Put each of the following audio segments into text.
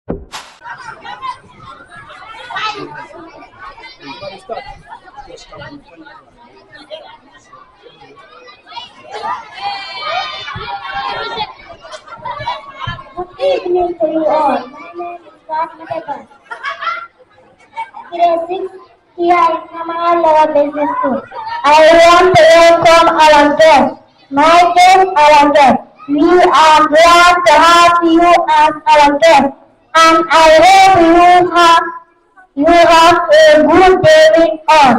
Good evening to you all. My name is Rajnagar. Grade 6 here in Hamara Lower Business School. I want to welcome our guests. My guests are our guests. We are glad to have you as our guests, and I hope you have a good day with us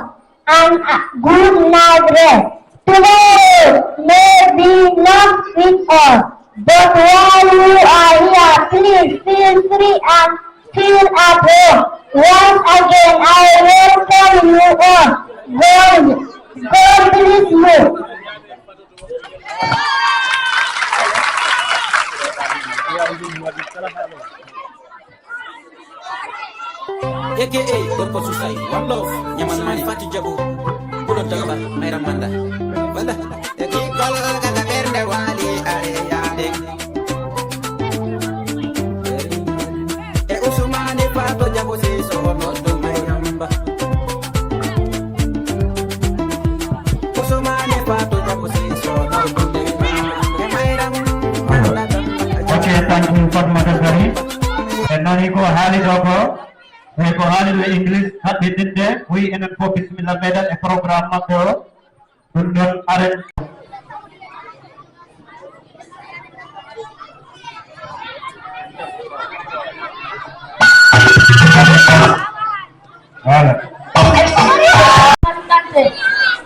and a good night rest. Tomorrow may be not with us, but while you are here, please feel free and feel at home. Once again, I welcome you all. God bless you. AKA Gorko Susai, one love, Yaman Mani Fati Jabu, Pulot Dagaba, Mayra Manda. Banda, the Kikol Gata Verde Wali Areade. E Usumani Pato Jabu so not to Mayramba. Usumani Pato Jabu so not to Mayramba. Okay, thank you for Madagari. And now you go Hali Doko. We go Hali English. Hat did there. We in the Bismillah made a program of the Dundan Arab.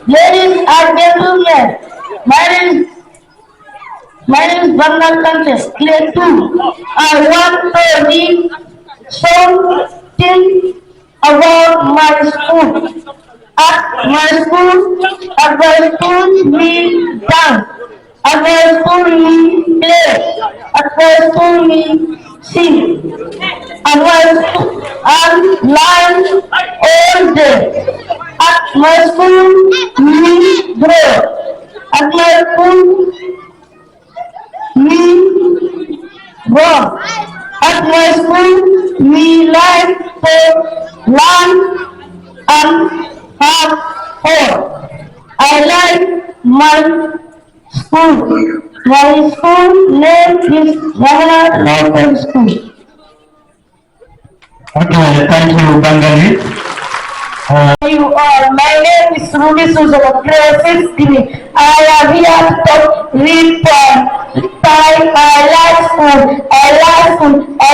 Ladies and gentlemen, my name is Bangal Kanche, Clay 2. I want to read something about my school. At my school we dance. At my school we play. At my school we sing. At my school and learn all day. At my school we grow. At my school we go. At my school, we like to learn and have fun. I like my school. My school name is Ramana Local School. Okay, thank you, Bangali. You all, my name is Ruby Susan, grade 6. I am here to read poem. I like school. I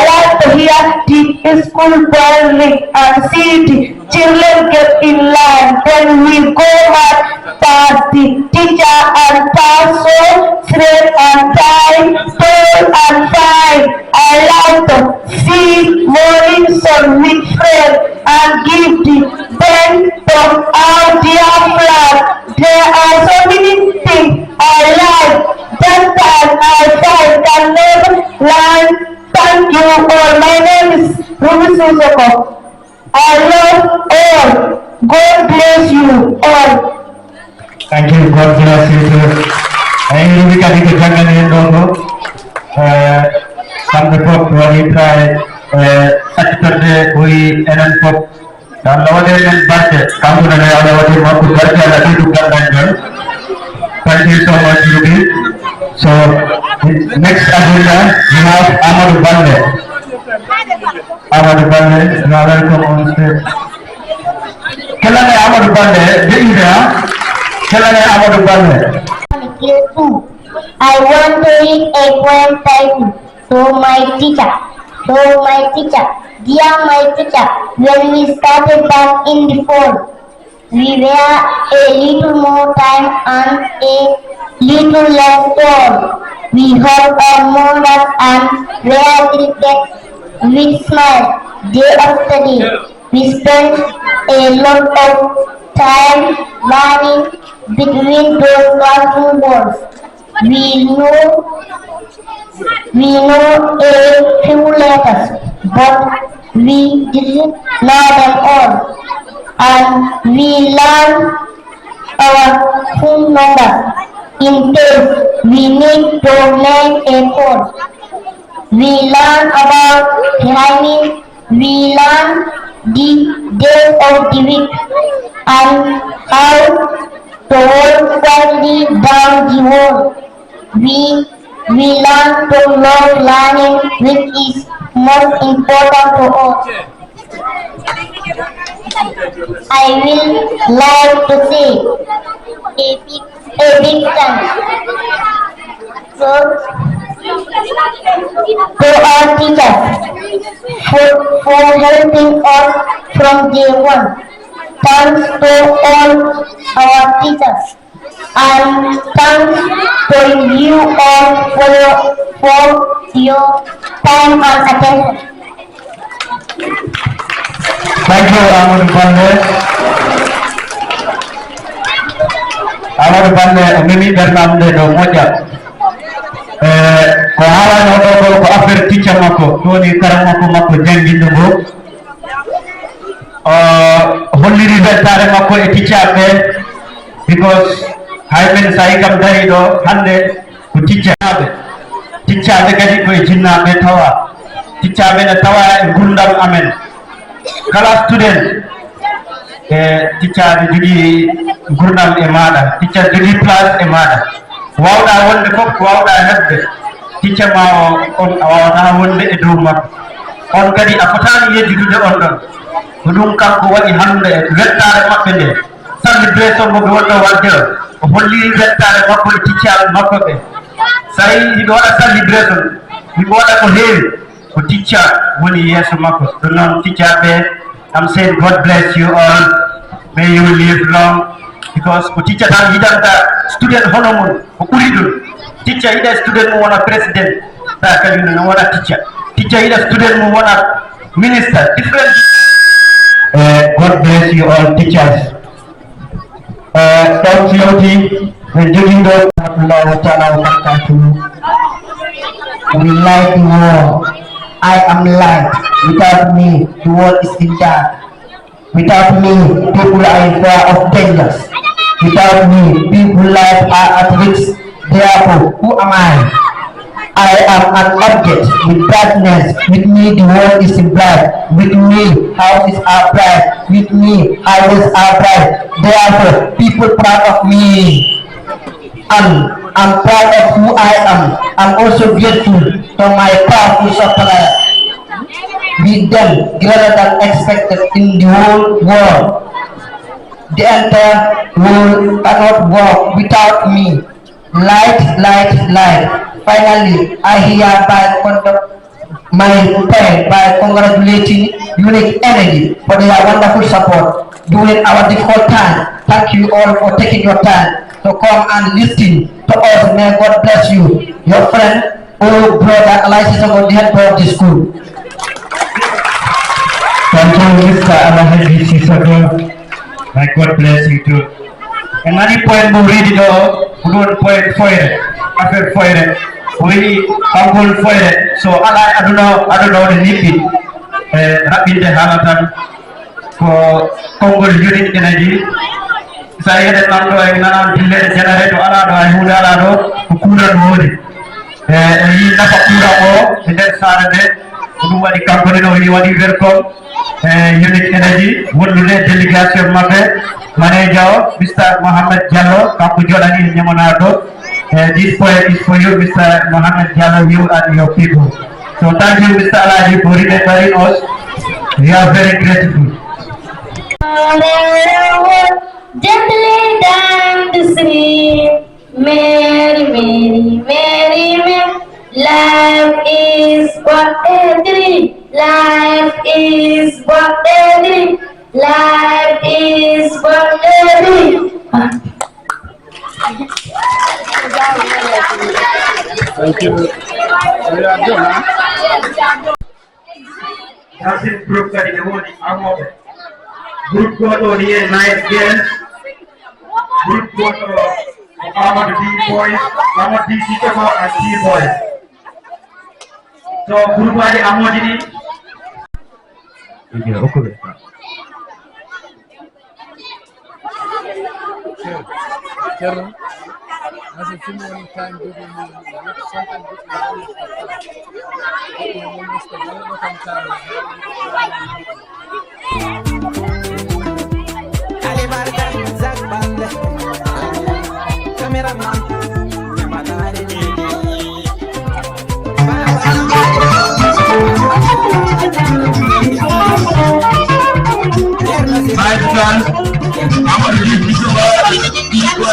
like to hear the school bell ring and see the children get in line. Then we go out past the teacher and pass so straight and tight, tall and fine. I like to see morning sun with friends and give the bend from our dear flag. There are so many things I like. That time I find can never learn. Thank you all. My name is Ruby Susoko. I love all. God bless you all. Thank you, God bless you too. I will be coming to Jangan in Dongo. Some report when we try Saturday we and pop. Dan lawan dengan budget, kamu dan yang lawan waktu kerja lagi juga dan thank you so much, Ruby. So next agenda we have Amadou Bande. Amadou Bande, you are welcome on stage. Kelane Amadou Bande, di India. Kelane Amadou Bande. I want to read a poem titled to my teacher. Dear my teacher, when we started back in the fall, we were a little more time and a little less tall. We hugged our mothers and played cricket with smile day after day. We spent a lot of time running between those classroom walls. We know a few letters, but we didn't know them all. And we learned our phone number in case we need to make a call. We learn about timing. We learn the days of the week and how to hold quietly down the world. We learn to love learning, which is most important to us. I will like to say a big thanks to our teachers for helping us from day one. Thanks to all our teachers and thanks to you all for your time and attention. Thank you, Amadou Bande. Amadou Bande, Mimi Bernamde do Moja. Ko haalano ɗo ko affaire teacher makko woni karam makko janginɗo ngo holliri weltare makko e teacher ɓe because hay men sa yi kam dari ɗo hande ko teacher ɓe kadi koye jinnaɓe tawa teacher ɓe ne tawa e gurdam amen kala student teacher ɓe jogui gurdam e maɗa teacher jogui place e maɗa wawɗa wonde fof wawɗa hebde teacher ma on a wawata wonde e dow makko on kadi a fotani yejjutude on ɗon ko ɗum kanko waɗi hande wettare maɓɓe nde celebration mo ɓe wonɗo wadde o holliri wettare makko e teacher makko ɓe so tawi hiɗo waɗa celebration himo waɗa ko heewi ko teacher woni yeeso makko ɗum noon teacher ɓe I'm saying God bless you all, may you live long. Because ko teacher tan hidanta student hono mon ko ɓuri ɗum teacher yiɗa student mum wona president ta kañum no wona teacher yiɗa student mum wona minister different. God bless you all teachers. Ɗon fewti ɓe jogindo rahmatullahi taala wa barakatuhu. We light the world. I am light. Without me the world is in dark. Without me people are in fear of dangers. Without me, people's lives are at risk. Therefore, who am I? I am an object with brightness. With me, the world is in bright. With me, houses are bright. With me, highways are bright. Therefore, people proud of me. And I'm proud of who I am. I'm also grateful to my powerful supplier. With them, greater than expected in the whole world. The entire world cannot work without me. Light, light, light. Finally, I hereby conduct my prayer by congratulating Unique Energy for their wonderful support during our difficult time. Thank you all for taking your time to come and listen to us. May God bless you. Your friend, old brother, Elias on the head of the school. Thank you, Mr. Alahaji Sisago. May God bless you too. And many point mo read it all, we don't point for it. After for it, we are going for it. So I don't know the nip it. Rapid the Hamilton for Congo Unique Energy. Saya ada nanto yang nanam dile generator ala do ay huda ala do kuran hodi. Ini napa kurang mo, tidak sarade. Kudu wadi company no wadi welcome. Unique Energy wondude délégation mabɓe manager Mr. Mohamed Diallo kanko joɗani ñamonarɗo. This point is for you, Mr. Mohamed Diallo, you and your people. So thank you, Mr. Alaji, for remembering us. We are very grateful. Gently down the stream, Mary, Mary, Mary, Mary. Life is but a dream. Life is but a dream. Life is but a dream. Thank you. Nasib group kadi woni amoɓe. Group goto ni nice girls. Group goto Amadou D boys, Amadou D Sitoko and T boys. So group aji amoji ni. Iya, oke. Sure. as a film time to be something Ali Barka Zak Bande Cameraman Yamanari My son, I want to give you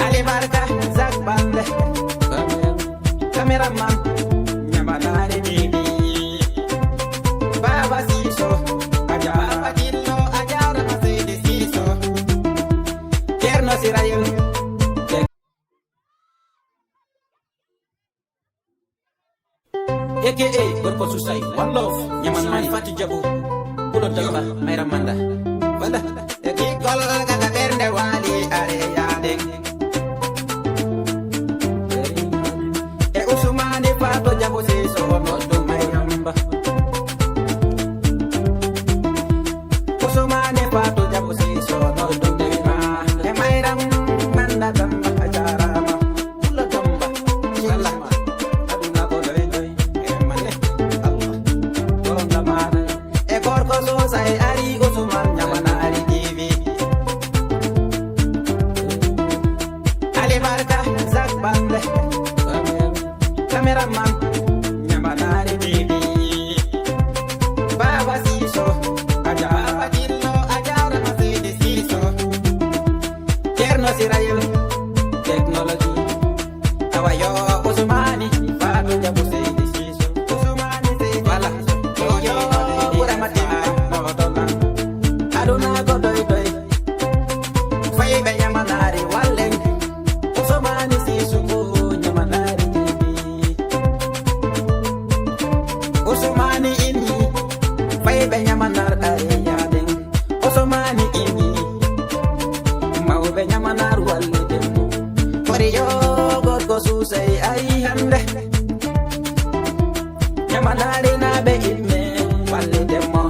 Ali Barka Zak Bande Cameraman Yamanari Baba Siso Ajara Dillo Ajara Masede Siso Kerno Sirayel AKA Gorko Susai One Love Yamanari Fati Jabu Pulo Dagba Mayra Manda Vanda Eki Gol Kata Bernde Wali Are Yadeng Usumani Fato Jabu Siso No Do Mayamba Usumani Fato Jabu Siso No Do Dema Mayram Manda Damba Ajarama Pulo Damba Salah Aduna Kodoi Emane Allah Golong Damana Gorko Susai Ari Usuman Yamanari TV Ali Barka Zak Bande Cameraman Yamanari TV Baba Siso Ajara Dillo Ajara Masede Siso Kerno Sirayel Technology Awayo Usumani Fatu Jabu Sede Siso Usumani Sede Wala Yo Uramati Nodola Aduna Godoi Doi Faibe Yamanari Waleng Usumani Siso Yamanari TV Usumani ini Faibe Yamanar Areyadeng Usumani ini Maube Yamanar Walidem Koriyo Gorko Susai Ayhande Yamanari Nabe Ime Walidemo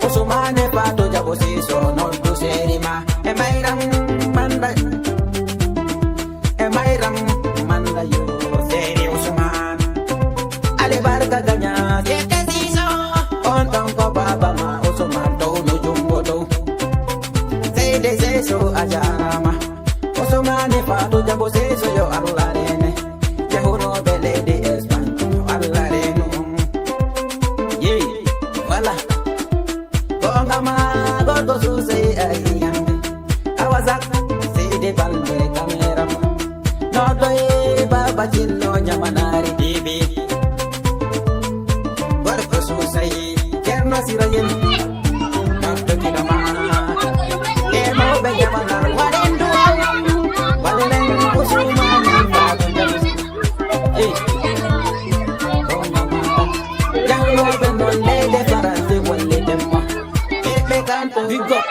Usumani Pato Jabo Siso Noldu Serima Emairam Manda Emairam Manda Yo Seri Usman Ali Barka Ganya Kete Siso Ontong ko Baba Ma Usman To Nujumbo To Sede Seso Ajarama Usmani Fato Jabo Seso Yo Allarene Yahuno Bele de Espan Allarene Ye Wala Gongama Gorgo Susai Ayande Awazak Sede Balde Cameraman Nodoi Baba Jillo Yamanari TV Gorko Susai Kerno Sirayel Nodoi Kidama Emo Be Yamanar Walendu Waleng Usumani Fato Jabu Gongama Jango Bendo Lede Farante Wale Demo Pepe Canto Big up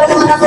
Gracias.